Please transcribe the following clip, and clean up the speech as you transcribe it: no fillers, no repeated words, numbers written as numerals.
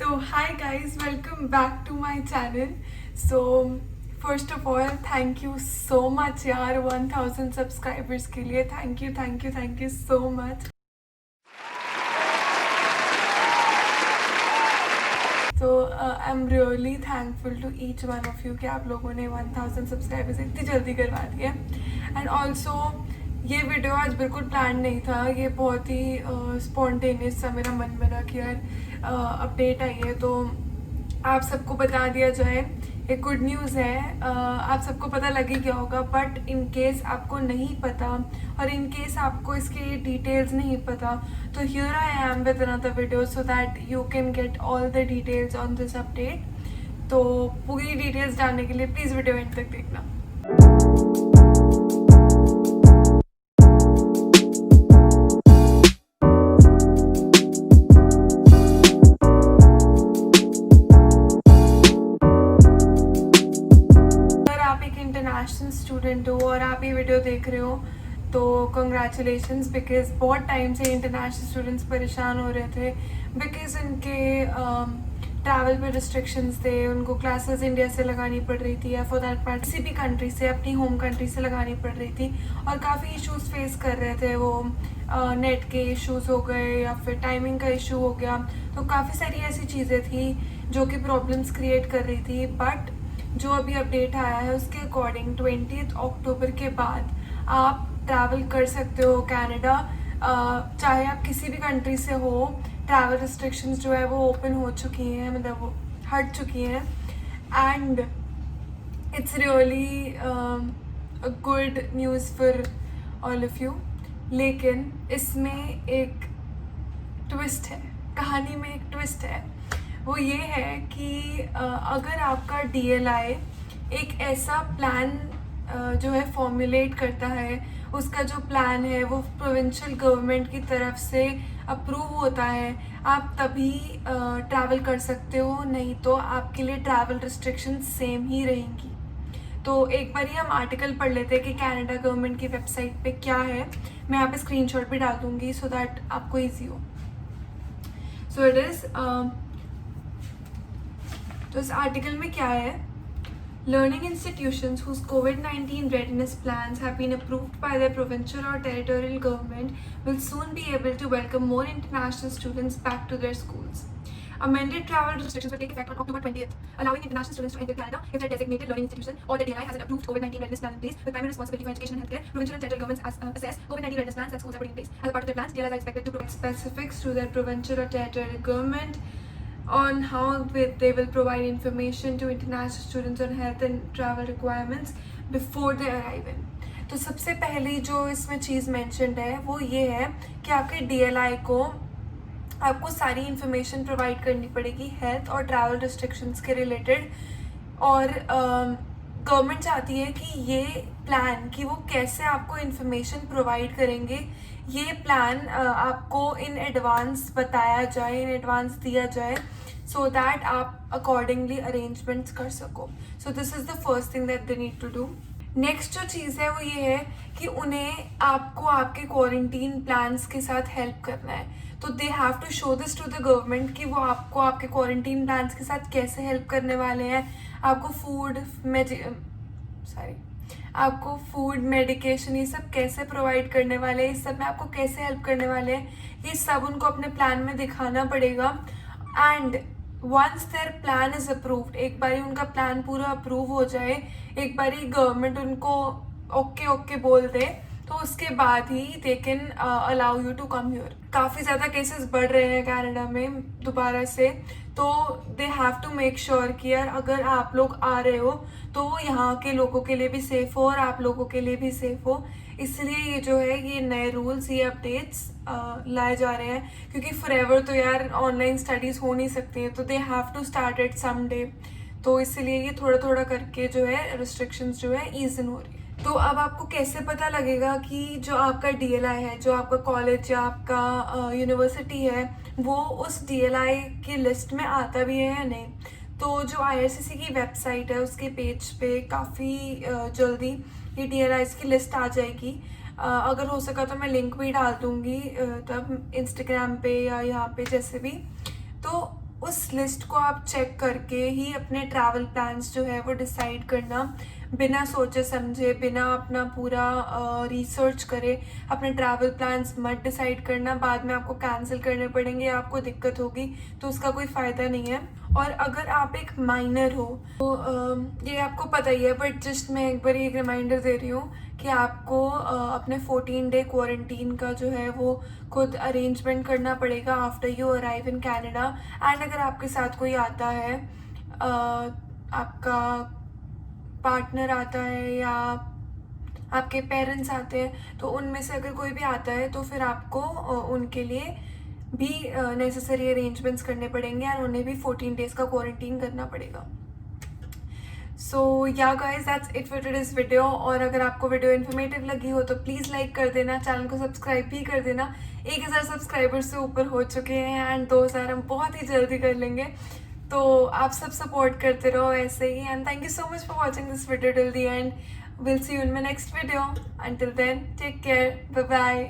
तो hi guys, welcome back to my channel. So first of all thank you so much यार 1000 subscribers के लिए। Thank you so much. तो I am really thankful to each one of you कि आप लोगों ने 1000 subscribers इतनी जल्दी करवा दिए। एंड ऑल्सो ये वीडियो आज बिल्कुल प्लान नहीं था, ये बहुत ही स्पॉन्टेनियस सा मेरा मन बना कि यार अपडेट आई है तो आप सबको बता दिया जाए। एक गुड न्यूज़ है, आप सबको पता लग ही गया होगा, बट इन केस आपको नहीं पता और इन केस आपको इसके डिटेल्स नहीं पता तो here I am with another video so that you can get all the details on this update. तो पूरी डिटेल्स जानने के लिए प्लीज़ वीडियो एंड तक देखना। इंटरनेशनल स्टूडेंट हो और आप ये वीडियो देख रहे हो तो कंग्रेचुलेशंस, बिकॉज बहुत टाइम से इंटरनेशनल स्टूडेंट्स परेशान हो रहे थे बिकॉज उनके ट्रैवल पे रिस्ट्रिक्शंस थे, उनको क्लासेस इंडिया से लगानी पड़ रही थी या फॉर दैट मैटर किसी भी कंट्री से, अपनी होम कंट्री से लगानी पड़ रही थी और काफ़ी इश्यूज फेस कर रहे थे। वो नेट के इश्यूज हो गए या फिर टाइमिंग का इशू हो गया, तो काफ़ी सारी ऐसी चीज़ें थी जो कि प्रॉब्लम्स क्रिएट कर रही थी। बट जो अभी अपडेट आया है उसके अकॉर्डिंग 20 अक्टूबर के बाद आप ट्रैवल कर सकते हो कनाडा, चाहे आप किसी भी कंट्री से हो। ट्रैवल रिस्ट्रिक्शंस जो है वो ओपन हो चुकी हैं, मतलब वो हट चुकी हैं and it's really good news for all of you. लेकिन इसमें एक ट्विस्ट है, कहानी में एक ट्विस्ट है। वो ये है कि अगर आपका DLI एक ऐसा प्लान जो है फॉर्मुलेट करता है, उसका जो प्लान है वो प्रोविंशियल गवर्नमेंट की तरफ से अप्रूव होता है, आप तभी ट्रैवल कर सकते हो, नहीं तो आपके लिए ट्रैवल रिस्ट्रिक्शन सेम ही रहेंगी। तो एक बार ही हम आर्टिकल पढ़ लेते हैं कि कनाडा गवर्नमेंट की वेबसाइट पे क्या है। मैं यहाँ पे स्क्रीनशॉट भी डाल दूँगी सो दैट आपको ईजी हो। सो इट इज़ तो इस आर्टिकल में क्या है, learning institutions whose COVID-19 readiness plans have been approved by their provincial or territorial government will soon be able to welcome more international students back to their schools. Amended travel restrictions will take effect on October 20th, allowing international students to enter Canada if their designated learning institution or their DLI has an approved COVID-19 readiness plan in place with primary responsibility for education and healthcare. Provincial and territorial governments assess COVID-19 readiness plans that schools are putting in place. As a part of their plans, DLIs are expected to provide specifics to their provincial or territorial government on how they will provide information to international students on health and travel requirements before they arrive in. तो सबसे पहली जो इसमें चीज़ mentioned है वो ये है कि आपके DLI को आपको सारी इन्फॉर्मेशन प्रोवाइड करनी पड़ेगी हेल्थ और ट्रैवल रिस्ट्रिक्शंस के रिलेटेड। और गवर्नमेंट चाहती है कि ये प्लान कि वो कैसे आपको इन्फॉर्मेशन प्रोवाइड करेंगे, ये प्लान आपको इन एडवांस बताया जाए, इन एडवांस दिया जाए सो दैट आप अकॉर्डिंगली अरेंजमेंट्स कर सको। So this is the first thing that they need to do. Next जो चीज़ है वो ये है कि उन्हें आपको आपके क्वारंटीन प्लान्स के साथ हेल्प करना है, तो they have to show this to the government कि वो आपको आपके क्वारंटीन प्लान्स के साथ कैसे हेल्प करने वाले हैं, आपको आपको फूड मेडिकेशन ये सब कैसे प्रोवाइड करने वाले हैं, इस सब में आपको कैसे हेल्प करने वाले हैं, ये सब उनको अपने प्लान में दिखाना पड़ेगा। And once their plan is approved, एक बारी उनका प्लान पूरा अप्रूव हो जाए, एक बारी गवर्नमेंट उनको ओके बोल दे, तो उसके बाद ही they can allow you to come here. काफ़ी ज़्यादा केसेस बढ़ रहे हैं कनाडा में दोबारा से, तो they have to make sure कि यार अगर आप लोग आ रहे हो तो वो यहाँ के लोगों के लिए भी सेफ़ हो और आप लोगों के लिए भी सेफ़ हो। इसलिए ये जो है ये नए रूल्स, ये अपडेट्स लाए जा रहे हैं, क्योंकि फॉरएवर तो यार ऑनलाइन स्टडीज़ हो नहीं सकती हैं, तो they have to start at some day. तो इसलिए ये थोड़ा थोड़ा करके जो है रिस्ट्रिक्शंस जो है ईज़ इन हो रही है। तो अब आपको कैसे पता लगेगा कि जो आपका DLI है, जो आपका कॉलेज या आपका यूनिवर्सिटी है, वो उस DLI की लिस्ट में आता भी है या नहीं? तो जो IRCC की वेबसाइट है उसके पेज पे काफ़ी जल्दी ये DLIs की लिस्ट आ जाएगी। अगर हो सका तो मैं लिंक भी डाल दूँगी तब इंस्टाग्राम पे या यहाँ पे जैसे भी। तो उस लिस्ट को आप चेक करके ही अपने ट्रैवल प्लान्स जो है वो डिसाइड करना, बिना सोचे समझे, बिना अपना पूरा रिसर्च करे अपने ट्रैवल प्लान्स मत डिसाइड करना। बाद में आपको कैंसिल करने पड़ेंगे, आपको दिक्कत होगी, तो उसका कोई फ़ायदा नहीं है। और अगर आप एक माइनर हो तो ये आपको पता ही है, बट जस्ट मैं एक बार एक रिमाइंडर दे रही हूँ कि आपको अपने 14 डे क्वारंटीन का जो है वो खुद अरेंजमेंट करना पड़ेगा after you arrive in Canada. And अगर आपके साथ कोई आता है, आपका पार्टनर आता है या आपके पेरेंट्स आते हैं, तो उनमें से अगर कोई भी आता है तो फिर आपको उनके लिए भी नेसेसरी अरेंजमेंट्स करने पड़ेंगे और उन्हें भी 14 डेज़ का क्वारंटीन करना पड़ेगा। सो yeah guys that's it for today's video. और अगर आपको वीडियो इन्फॉर्मेटिव लगी हो तो प्लीज़ लाइक कर देना, चैनल को सब्सक्राइब भी कर देना। 1000 सब्सक्राइबर्स से ऊपर हो चुके हैं एंड 2000 हम बहुत ही जल्दी कर लेंगे। तो आप सब सपोर्ट करते रहो ऐसे ही, and thank you so much for watching this video till the end. Will see you in my next video. Until then take care, bye bye.